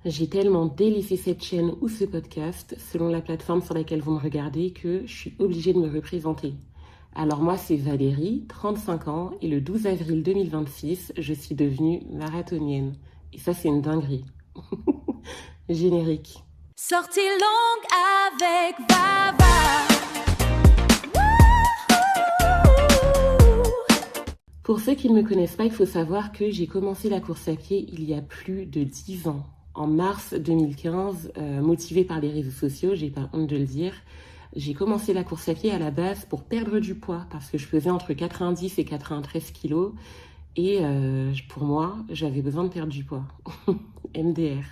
J'ai tellement délaissé cette chaîne ou ce podcast, selon la plateforme sur laquelle vous me regardez, que je suis obligée de me représenter. Alors moi, c'est Valérie, 35 ans, et le 12 avril 2026, je suis devenue marathonienne. Et ça, c'est une dinguerie. Générique. Sortie longue avec Vava. Pour ceux qui ne me connaissent pas, il faut savoir que j'ai commencé la course à pied il y a plus de 10 ans. En mars 2015, motivée par les réseaux sociaux, j'ai pas honte de le dire, j'ai commencé la course à pied à la base pour perdre du poids parce que je faisais entre 90 et 93 kilos et pour moi, j'avais besoin de perdre du poids. MDR.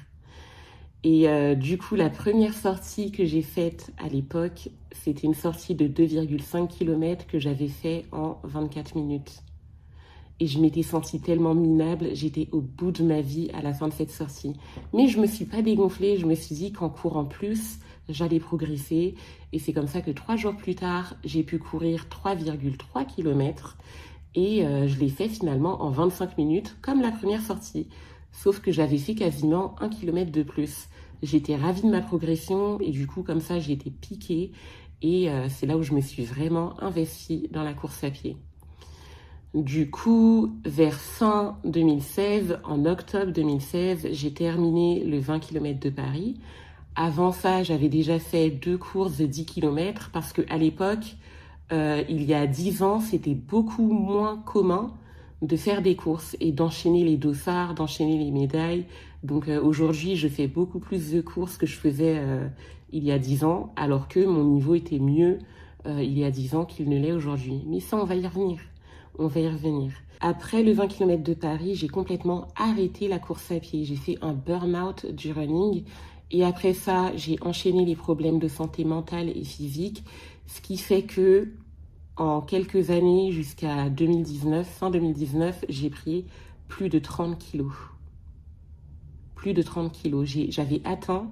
Et du coup, la première sortie que j'ai faite à l'époque, c'était une sortie de 2,5 km que j'avais fait en 24 minutes. Et je m'étais sentie tellement minable, j'étais au bout de ma vie à la fin de cette sortie. Mais je me suis pas dégonflée, je me suis dit qu'en courant plus, j'allais progresser. Et c'est comme ça que 3 jours plus tard, j'ai pu courir 3,3 km. Et je l'ai fait finalement en 25 minutes, comme la première sortie. Sauf que j'avais fait quasiment 1 km de plus. J'étais ravie de ma progression et du coup, comme ça, j'ai été piquée. Et c'est là où je me suis vraiment investie dans la course à pied. Du coup, vers fin 2016, en octobre 2016, j'ai terminé le 20 km de Paris. Avant ça, j'avais déjà fait 2 courses de 10 km parce qu'à l'époque, il y a 10 ans, c'était beaucoup moins commun de faire des courses et d'enchaîner les dossards, d'enchaîner les médailles. Donc aujourd'hui, je fais beaucoup plus de courses que je faisais il y a 10 ans, alors que mon niveau était mieux il y a 10 ans qu'il ne l'est aujourd'hui. Mais ça, on va y revenir. On va y revenir. Après le 20 km de Paris, j'ai complètement arrêté la course à pied. J'ai fait un burn-out du running. Et après ça, j'ai enchaîné les problèmes de santé mentale et physique. Ce qui fait que, en quelques années, jusqu'à 2019, fin 2019, j'ai pris plus de 30 kilos. Plus de 30 kilos. J'avais atteint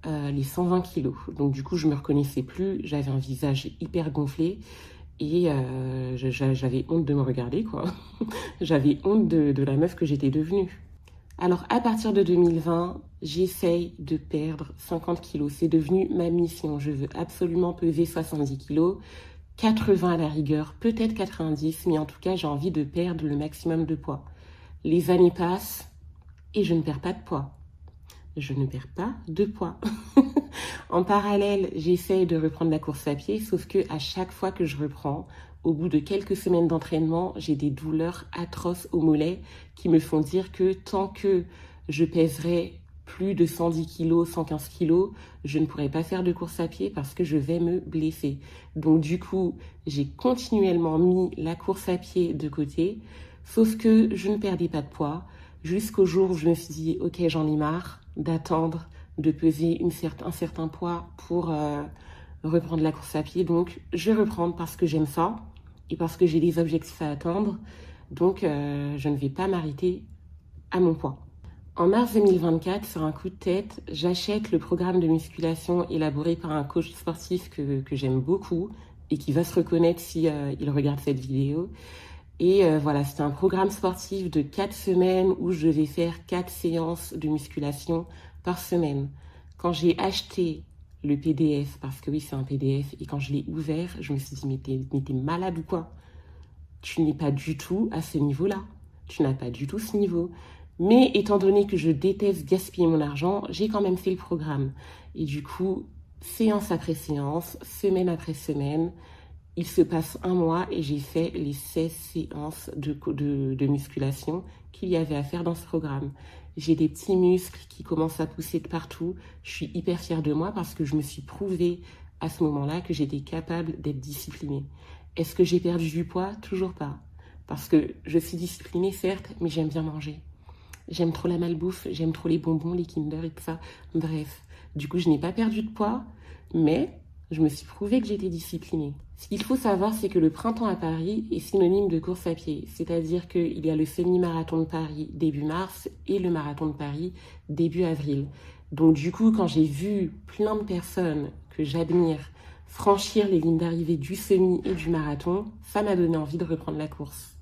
les 120 kilos. Donc du coup, je me reconnaissais plus. J'avais un visage hyper gonflé. Et j'avais honte de me regarder, quoi. J'avais honte de la meuf que j'étais devenue. Alors, à partir de 2020, j'essaye de perdre 50 kilos. C'est devenu ma mission. Je veux absolument peser 70 kilos, 80 à la rigueur, peut-être 90, mais en tout cas, j'ai envie de perdre le maximum de poids. Les années passent et je ne perds pas de poids. Je ne perds pas de poids. En parallèle, j'essaye de reprendre la course à pied, sauf que à chaque fois que je reprends, au bout de quelques semaines d'entraînement, j'ai des douleurs atroces au mollet qui me font dire que tant que je pèserai plus de 110 kg, 115 kg, je ne pourrai pas faire de course à pied parce que je vais me blesser. Donc du coup, j'ai continuellement mis la course à pied de côté, sauf que je ne perdais pas de poids, jusqu'au jour où je me suis dit, ok, j'en ai marre d'attendre de peser un certain poids pour reprendre la course à pied. Donc, je vais reprendre parce que j'aime ça et parce que j'ai des objectifs à atteindre. Donc, je ne vais pas m'arrêter à mon poids. En mars 2024, sur un coup de tête, j'achète le programme de musculation élaboré par un coach sportif que j'aime beaucoup et qui va se reconnaître si il regarde cette vidéo. Et voilà, c'était un programme sportif de 4 semaines où je devais faire 4 séances de musculation par semaine. Quand j'ai acheté le PDF, parce que oui, c'est un PDF, et quand je l'ai ouvert, je me suis dit, mais t'es malade ou quoi? Tu n'es pas du tout à ce niveau-là. Tu n'as pas du tout ce niveau. Mais étant donné que je déteste gaspiller mon argent, j'ai quand même fait le programme. Et du coup, séance après séance, semaine après semaine, il se passe un mois et j'ai fait les 16 séances de musculation qu'il y avait à faire dans ce programme. J'ai des petits muscles qui commencent à pousser de partout. Je suis hyper fière de moi parce que je me suis prouvé à ce moment-là que j'étais capable d'être disciplinée. Est-ce que j'ai perdu du poids? Toujours pas. Parce que je suis disciplinée, certes, mais j'aime bien manger. J'aime trop la malbouffe, j'aime trop les bonbons, les Kinder et tout ça. Bref, du coup, je n'ai pas perdu de poids, mais je me suis prouvé que j'étais disciplinée. Ce qu'il faut savoir, c'est que le printemps à Paris est synonyme de course à pied. C'est-à-dire qu'il y a le semi-marathon de Paris début mars et le marathon de Paris début avril. Donc du coup, quand j'ai vu plein de personnes que j'admire franchir les lignes d'arrivée du semi et du marathon, ça m'a donné envie de reprendre la course.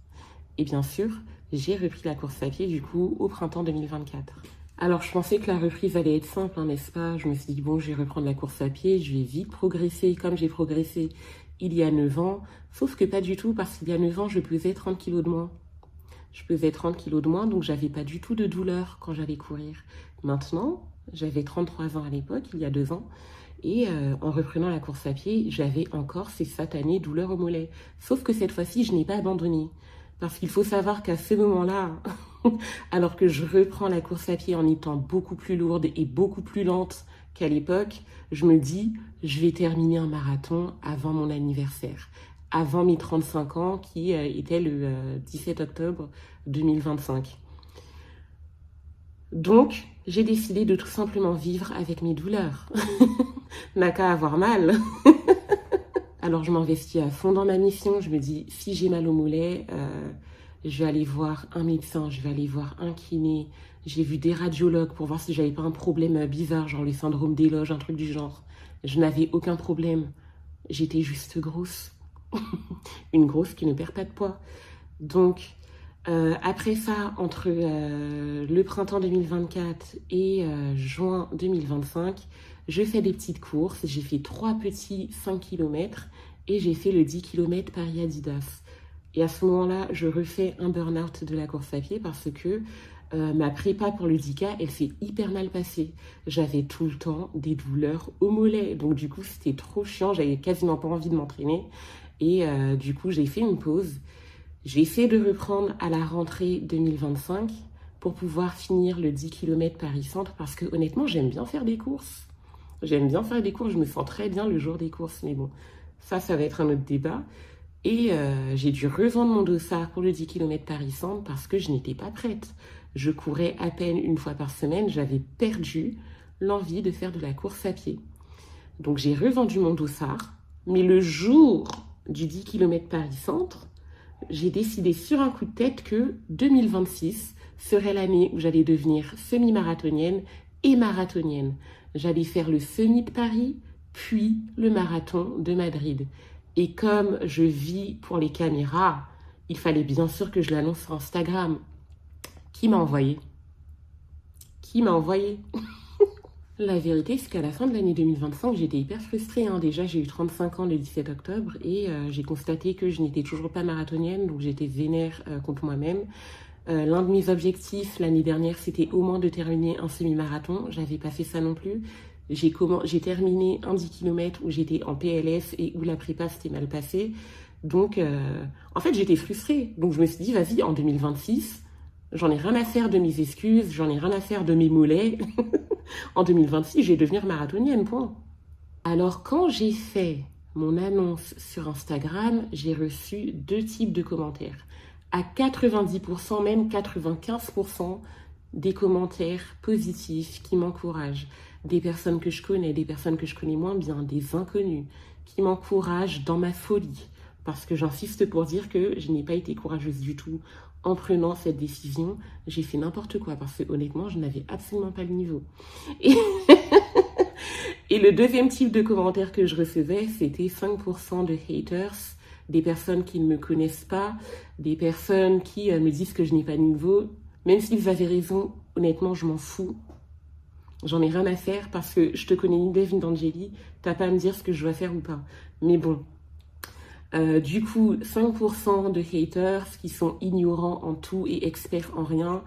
Et bien sûr, j'ai repris la course à pied du coup au printemps 2024. Alors, je pensais que la reprise allait être simple, hein, n'est-ce pas? Je me suis dit, bon, je vais reprendre la course à pied, je vais vite progresser comme j'ai progressé il y a 9 ans. Sauf que pas du tout, parce qu'il y a 9 ans, je pesais 30 kilos de moins. Je pesais 30 kilos de moins, donc j'avais pas du tout de douleur quand j'allais courir. Maintenant, j'avais 33 ans à l'époque, il y a 2 ans, et en reprenant la course à pied, j'avais encore ces satanées douleurs au mollet. Sauf que cette fois-ci, je n'ai pas abandonné. Parce qu'il faut savoir qu'à ce moment-là, alors que je reprends la course à pied en étant beaucoup plus lourde et beaucoup plus lente qu'à l'époque, je me dis, je vais terminer un marathon avant mon anniversaire, avant mes 35 ans qui était le 17 octobre 2025. Donc, j'ai décidé de tout simplement vivre avec mes douleurs. N'a qu'à avoir mal. Alors, je m'investis à fond dans ma mission. Je me dis, si j'ai mal au mollet, je vais aller voir un médecin, je vais aller voir un kiné. J'ai vu des radiologues pour voir si j'avais pas un problème bizarre, genre le syndrome d'éloge, un truc du genre. Je n'avais aucun problème. J'étais juste grosse. Une grosse qui ne perd pas de poids. Donc, après ça, entre le printemps 2024 et juin 2025, je fais des petites courses. J'ai fait 3 petits 5 km et j'ai fait le 10 km Paris-Adidas. Et à ce moment-là, je refais un burn-out de la course à pied parce que ma prépa pour le 10K, elle s'est hyper mal passée. J'avais tout le temps des douleurs au mollet. Donc du coup, c'était trop chiant. J'avais quasiment pas envie de m'entraîner. Et du coup, j'ai fait une pause. J'ai essayé de reprendre à la rentrée 2025 pour pouvoir finir le 10 km Paris-Centre parce que honnêtement, j'aime bien faire des courses. J'aime bien faire des courses. Je me sens très bien le jour des courses. Mais bon, ça va être un autre débat. Et j'ai dû revendre mon dossard pour le 10 km Paris-Centre parce que je n'étais pas prête. Je courais à peine une fois par semaine. J'avais perdu l'envie de faire de la course à pied. Donc j'ai revendu mon dossard. Mais le jour du 10 km Paris-Centre, j'ai décidé sur un coup de tête que 2026 serait l'année où j'allais devenir semi-marathonienne et marathonienne. J'allais faire le semi de Paris, puis le marathon de Madrid. Et comme je vis pour les caméras, il fallait bien sûr que je l'annonce sur Instagram. Qui m'a envoyé? Qui m'a envoyé? La vérité, c'est qu'à la fin de l'année 2025, j'étais hyper frustrée. Déjà, j'ai eu 35 ans le 17 octobre et j'ai constaté que je n'étais toujours pas marathonienne, donc j'étais vénère contre moi-même. L'un de mes objectifs l'année dernière, c'était au moins de terminer un semi-marathon. J'avais pas fait ça non plus. J'ai terminé un 10 km où j'étais en PLS et où la prépa s'était mal passée. Donc, en fait, j'étais frustrée. Donc, je me suis dit, vas-y, en 2026, j'en ai rien à faire de mes excuses, j'en ai rien à faire de mes mollets. En 2026, je vais devenir marathonienne, point. Alors, quand j'ai fait mon annonce sur Instagram, j'ai reçu 2 types de commentaires. À 90%, même 95%, des commentaires positifs qui m'encouragent. Des personnes que je connais, des personnes que je connais moins bien, des inconnus qui m'encouragent dans ma folie. Parce que j'insiste pour dire que je n'ai pas été courageuse du tout en prenant cette décision. J'ai fait n'importe quoi parce que honnêtement, je n'avais absolument pas le niveau. Et le deuxième type de commentaires que je recevais, c'était 5% de haters, des personnes qui ne me connaissent pas, des personnes qui me disent que je n'ai pas de niveau. Même s'ils avaient raison, honnêtement, je m'en fous. J'en ai rien à faire parce que je te connais ni Dave ni d'Angélie, t'as pas à me dire ce que je dois faire ou pas. Mais bon. Du coup, 5% de haters qui sont ignorants en tout et experts en rien,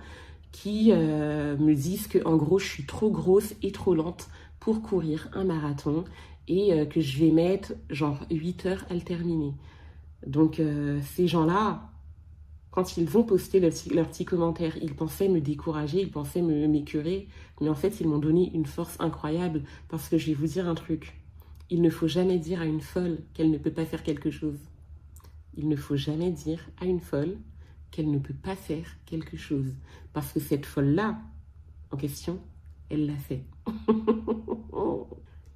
qui me disent que en gros, je suis trop grosse et trop lente pour courir un marathon et que je vais mettre genre 8 heures à le terminer. Donc, ces gens-là, quand ils ont posté leur petit commentaire, ils pensaient me décourager, ils pensaient m'écœurer, mais en fait, ils m'ont donné une force incroyable parce que je vais vous dire un truc. Il ne faut jamais dire à une folle qu'elle ne peut pas faire quelque chose. Il ne faut jamais dire à une folle qu'elle ne peut pas faire quelque chose. Parce que cette folle-là, en question, elle l'a fait.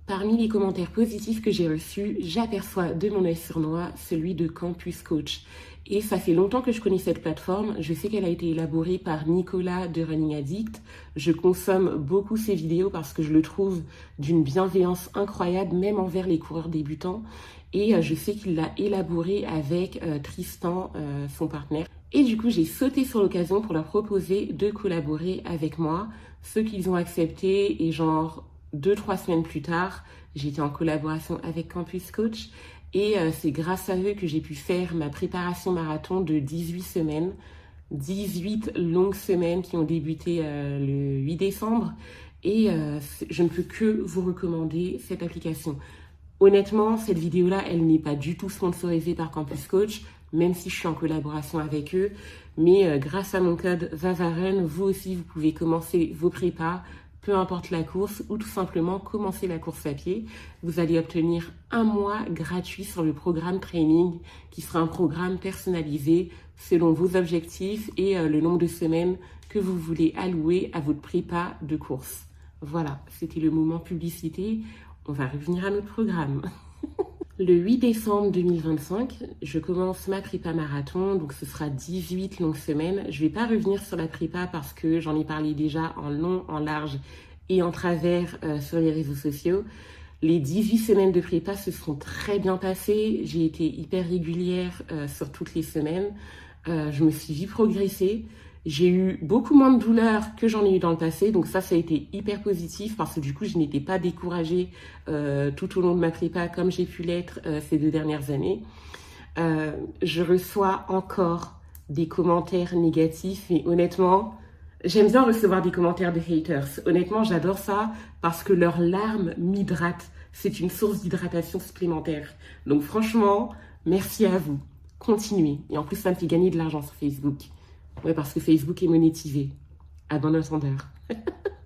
Parmi les commentaires positifs que j'ai reçus, j'aperçois de mon œil sournois celui de Campus Coach. Et ça fait longtemps que je connais cette plateforme. Je sais qu'elle a été élaborée par Nicolas de Running Addict. Je consomme beaucoup ses vidéos parce que je le trouve d'une bienveillance incroyable, même envers les coureurs débutants. Et je sais qu'il l'a élaboré avec Tristan, son partenaire. Et du coup, j'ai sauté sur l'occasion pour leur proposer de collaborer avec moi Ce qu'ils ont accepté et genre 2-3 semaines plus tard, j'étais en collaboration avec Campus Coach et c'est grâce à eux que j'ai pu faire ma préparation marathon de 18 semaines. 18 longues semaines qui ont débuté le 8 décembre et je ne peux que vous recommander cette application. Honnêtement, cette vidéo-là, elle n'est pas du tout sponsorisée par Campus Coach, même si je suis en collaboration avec eux. Mais grâce à mon code VAVARUN, vous aussi, vous pouvez commencer vos prépas, peu importe la course, ou tout simplement commencer la course à pied. Vous allez obtenir 1 mois gratuit sur le programme training, qui sera un programme personnalisé selon vos objectifs et le nombre de semaines que vous voulez allouer à votre prépa de course. Voilà, c'était le moment publicité. On va revenir à notre programme. Le 8 décembre 2025, je commence ma prépa marathon, donc ce sera 18 longues semaines. Je ne vais pas revenir sur la prépa parce que j'en ai parlé déjà en long, en large et en travers sur les réseaux sociaux. Les 18 semaines de prépa se sont très bien passées. J'ai été hyper régulière sur toutes les semaines. Je me suis vite progressée. J'ai eu beaucoup moins de douleurs que j'en ai eu dans le passé, donc ça a été hyper positif parce que du coup, je n'étais pas découragée tout au long de ma prépa comme j'ai pu l'être ces 2 dernières années. Je reçois encore des commentaires négatifs, mais honnêtement, j'aime bien recevoir des commentaires de haters. Honnêtement, j'adore ça parce que leurs larmes m'hydratent. C'est une source d'hydratation supplémentaire. Donc franchement, merci à vous. Continuez. Et en plus, ça me fait gagner de l'argent sur Facebook. Ouais, parce que Facebook est monétisé. À bon entendeur.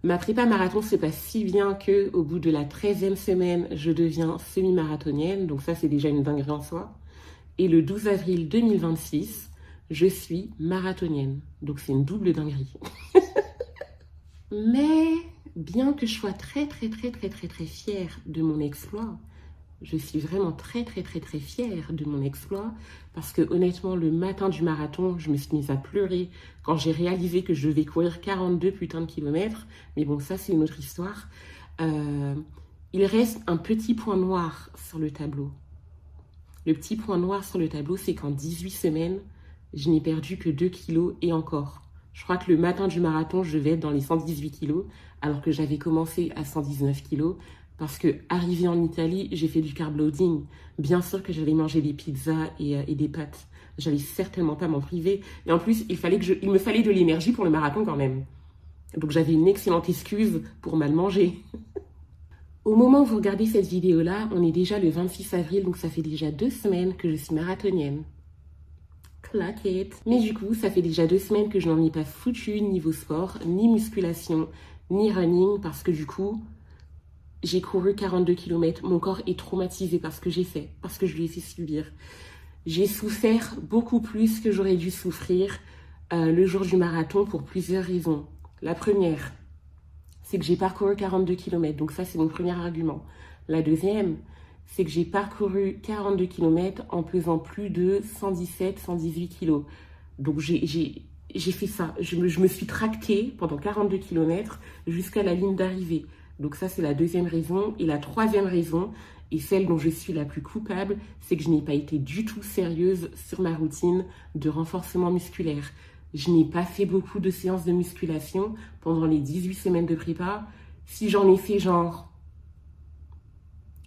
Ma prépa marathon se passe si bien qu'au bout de la 13e semaine, je deviens semi-marathonienne. Donc ça, c'est déjà une dinguerie en soi. Et le 12 avril 2026, je suis marathonienne. Donc c'est une double dinguerie. Mais bien que je sois très fière de mon exploit, je suis vraiment très fière de mon exploit parce que honnêtement, le matin du marathon, je me suis mise à pleurer quand j'ai réalisé que je devais courir 42 putains de kilomètres. Mais bon, ça, c'est une autre histoire. Il reste un petit point noir sur le tableau. Le petit point noir sur le tableau, c'est qu'en 18 semaines, je n'ai perdu que 2 kilos et encore. Je crois que le matin du marathon, je vais être dans les 118 kilos alors que j'avais commencé à 119 kilos. Parce que, arrivé en Italie, j'ai fait du carb loading. Bien sûr que j'allais manger des pizzas et des pâtes. J'allais certainement pas m'en priver. Et en plus, il me fallait de l'énergie pour le marathon quand même. Donc j'avais une excellente excuse pour mal manger. Au moment où vous regardez cette vidéo-là, on est déjà le 26 avril, donc ça fait déjà 2 semaines que je suis marathonienne. Clock it. Mais du coup, ça fait déjà 2 semaines que je n'en ai pas foutu niveau sport, ni musculation, ni running, parce que du coup, j'ai couru 42 km, mon corps est traumatisé par ce que j'ai fait, parce que je lui ai fait subir. J'ai souffert beaucoup plus que j'aurais dû souffrir le jour du marathon pour plusieurs raisons. La première, c'est que j'ai parcouru 42 km, donc ça c'est mon premier argument. La deuxième, c'est que j'ai parcouru 42 km en pesant plus de 117-118 kg. Donc j'ai fait ça, je me suis tractée pendant 42 km jusqu'à la ligne d'arrivée. Donc ça, c'est la deuxième raison. Et la troisième raison, et celle dont je suis la plus coupable, c'est que je n'ai pas été du tout sérieuse sur ma routine de renforcement musculaire. Je n'ai pas fait beaucoup de séances de musculation pendant les 18 semaines de prépa. Si j'en ai fait genre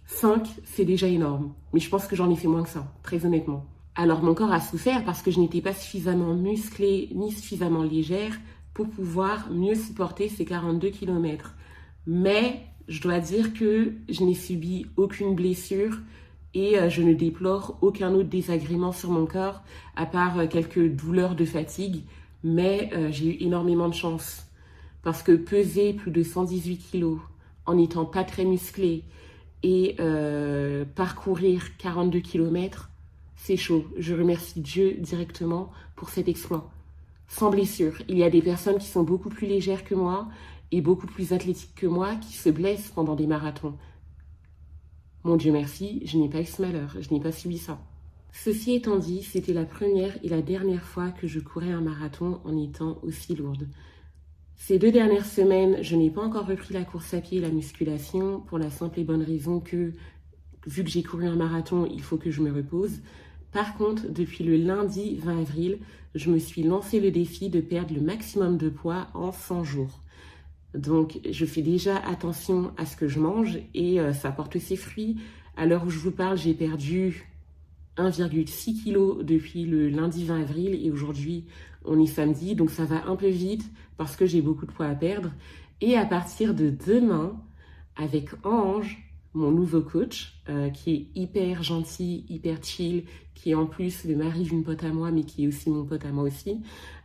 5, c'est déjà énorme. Mais je pense que j'en ai fait moins que ça, très honnêtement. Alors mon corps a souffert parce que je n'étais pas suffisamment musclée ni suffisamment légère pour pouvoir mieux supporter ces 42 km. Mais je dois dire que je n'ai subi aucune blessure et je ne déplore aucun autre désagrément sur mon corps, à part quelques douleurs de fatigue. Mais j'ai eu énormément de chance parce que peser plus de 118 kilos en n'étant pas très musclé et parcourir 42 km, c'est chaud. Je remercie Dieu directement pour cet exploit. Sans blessure. Il y a des personnes qui sont beaucoup plus légères que moi et beaucoup plus athlétique que moi, qui se blessent pendant des marathons. Mon Dieu merci, je n'ai pas eu ce malheur, je n'ai pas subi ça. Ceci étant dit, c'était la première et la dernière fois que je courais un marathon en étant aussi lourde. Ces 2 dernières semaines, je n'ai pas encore repris la course à pied et la musculation, pour la simple et bonne raison que, vu que j'ai couru un marathon, il faut que je me repose. Par contre, depuis le lundi 20 avril, je me suis lancé le défi de perdre le maximum de poids en 100 jours. Donc, je fais déjà attention à ce que je mange et ça porte ses fruits. À l'heure où je vous parle, j'ai perdu 1,6 kg depuis le lundi 20 avril et aujourd'hui, on est samedi. Donc, ça va un peu vite parce que j'ai beaucoup de poids à perdre. Et à partir de demain, avec Ange, mon nouveau coach, qui est hyper gentil, hyper chill, qui est en plus le mari d'une pote à moi, mais qui est aussi mon pote à moi aussi,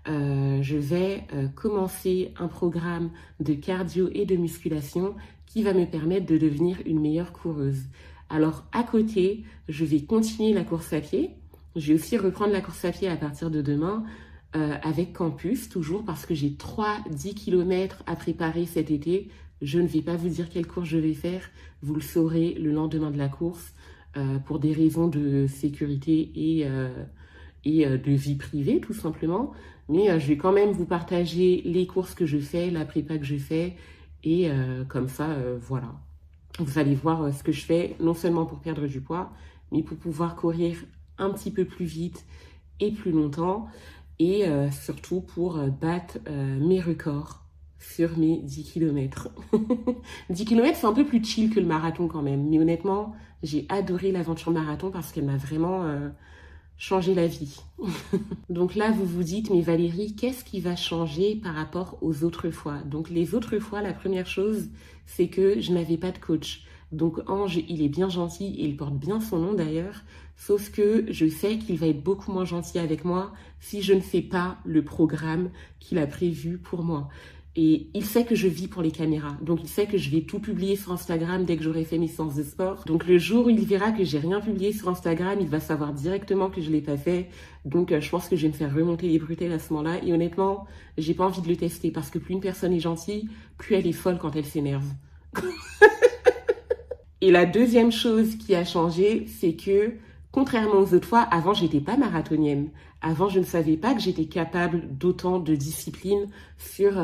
je vais commencer un programme de cardio et de musculation qui va me permettre de devenir une meilleure coureuse. Alors, à côté, je vais continuer la course à pied. Je vais aussi reprendre la course à pied à partir de demain avec Campus, toujours parce que j'ai 10 km à préparer cet été. Je ne vais pas vous dire quelle course je vais faire. Vous le saurez le lendemain de la course pour des raisons de sécurité et de vie privée, tout simplement. Mais je vais quand même vous partager les courses que je fais, la prépa que je fais. Et comme ça, voilà. Vous allez voir ce que je fais, non seulement pour perdre du poids, mais pour pouvoir courir un petit peu plus vite et plus longtemps. Et surtout pour battre mes records sur mes 10 km. 10 km, c'est un peu plus chill que le marathon quand même. Mais honnêtement, j'ai adoré l'aventure marathon parce qu'elle m'a vraiment changé la vie. Donc là, vous vous dites, mais Valérie, qu'est-ce qui va changer par rapport aux autres fois? Donc les autres fois, la première chose, c'est que je n'avais pas de coach. Donc Ange, il est bien gentil et il porte bien son nom d'ailleurs. Sauf que je sais qu'il va être beaucoup moins gentil avec moi si je ne fais pas le programme qu'il a prévu pour moi. Et il sait que je vis pour les caméras. Donc il sait que je vais tout publier sur Instagram dès que j'aurai fait mes séances de sport. Donc le jour où il verra que j'ai rien publié sur Instagram, il va savoir directement que je l'ai pas fait. Donc je pense que je vais me faire remonter les bretelles à ce moment-là. Et honnêtement, j'ai pas envie de le tester parce que plus une personne est gentille, plus elle est folle quand elle s'énerve. Et la deuxième chose qui a changé, c'est que contrairement aux autres fois, avant, j'étais pas marathonienne. Avant, je ne savais pas que j'étais capable d'autant de discipline sur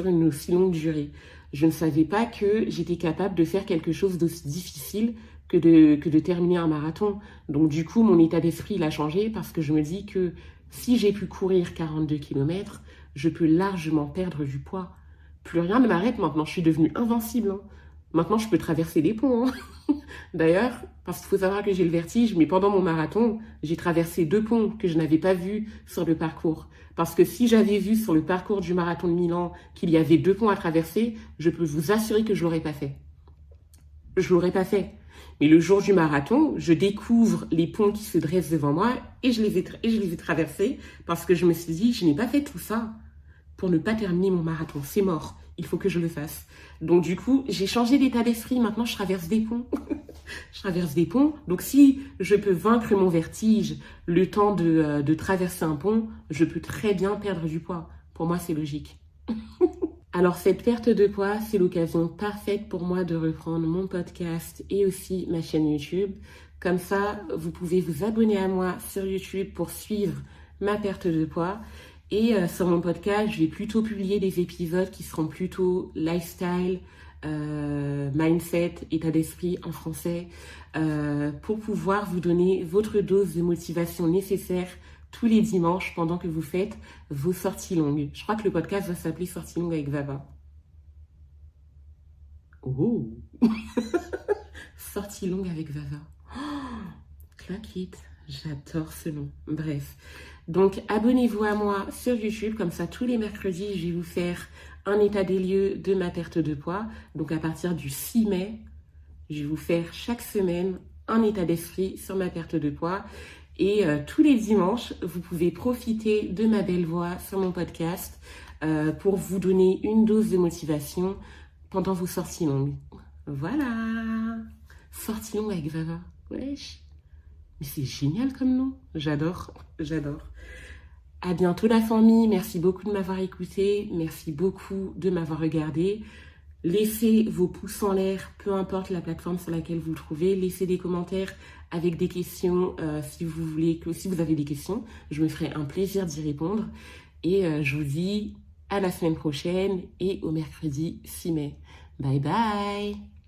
une aussi longue durée. Je ne savais pas que j'étais capable de faire quelque chose d'aussi difficile que de terminer un marathon. Donc du coup, mon état d'esprit, il a changé parce que je me dis que si j'ai pu courir 42 km, je peux largement perdre du poids. Plus rien ne m'arrête maintenant, je suis devenue invincible, hein. Maintenant, je peux traverser des ponts, hein. D'ailleurs, parce qu'il faut savoir que j'ai le vertige, mais pendant mon marathon, j'ai traversé 2 ponts que je n'avais pas vus sur le parcours. Parce que si j'avais vu sur le parcours du marathon de Milan qu'il y avait 2 ponts à traverser, je peux vous assurer que je l'aurais pas fait. Je l'aurais pas fait. Mais le jour du marathon, je découvre les ponts qui se dressent devant moi et je les ai traversés parce que je me suis dit, je n'ai pas fait tout ça pour ne pas terminer mon marathon. C'est mort. Il faut que je le fasse. Donc du coup, j'ai changé d'état d'esprit. Maintenant, je traverse des ponts. Je traverse des ponts. Donc si je peux vaincre mon vertige le temps de traverser un pont, je peux très bien perdre du poids. Pour moi, c'est logique. Alors cette perte de poids, c'est l'occasion parfaite pour moi de reprendre mon podcast et aussi ma chaîne YouTube. Comme ça, vous pouvez vous abonner à moi sur YouTube pour suivre ma perte de poids. Et sur mon podcast, je vais plutôt publier des épisodes qui seront plutôt lifestyle, mindset, état d'esprit en français, pour pouvoir vous donner votre dose de motivation nécessaire tous les dimanches pendant que vous faites vos sorties longues. Je crois que le podcast va s'appeler Sorties longues avec Vava. Oh Sorties longues avec Vava. Oh, claque it. J'adore ce nom. Bref. Donc, abonnez-vous à moi sur YouTube. Comme ça, tous les mercredis, je vais vous faire un état des lieux de ma perte de poids. Donc, à partir du 6 mai, je vais vous faire chaque semaine un état d'esprit sur ma perte de poids. Et tous les dimanches, vous pouvez profiter de ma belle voix sur mon podcast pour vous donner une dose de motivation pendant vos sorties longues. Voilà. Sorties longues avec Vava. Wesh. Mais c'est génial comme nom. J'adore, j'adore. À bientôt la famille. Merci beaucoup de m'avoir écouté. Merci beaucoup de m'avoir regardé. Laissez vos pouces en l'air, peu importe la plateforme sur laquelle vous le trouvez. Laissez des commentaires avec des questions si vous avez des questions. Je me ferai un plaisir d'y répondre. Et je vous dis à la semaine prochaine et au mercredi 6 mai. Bye bye.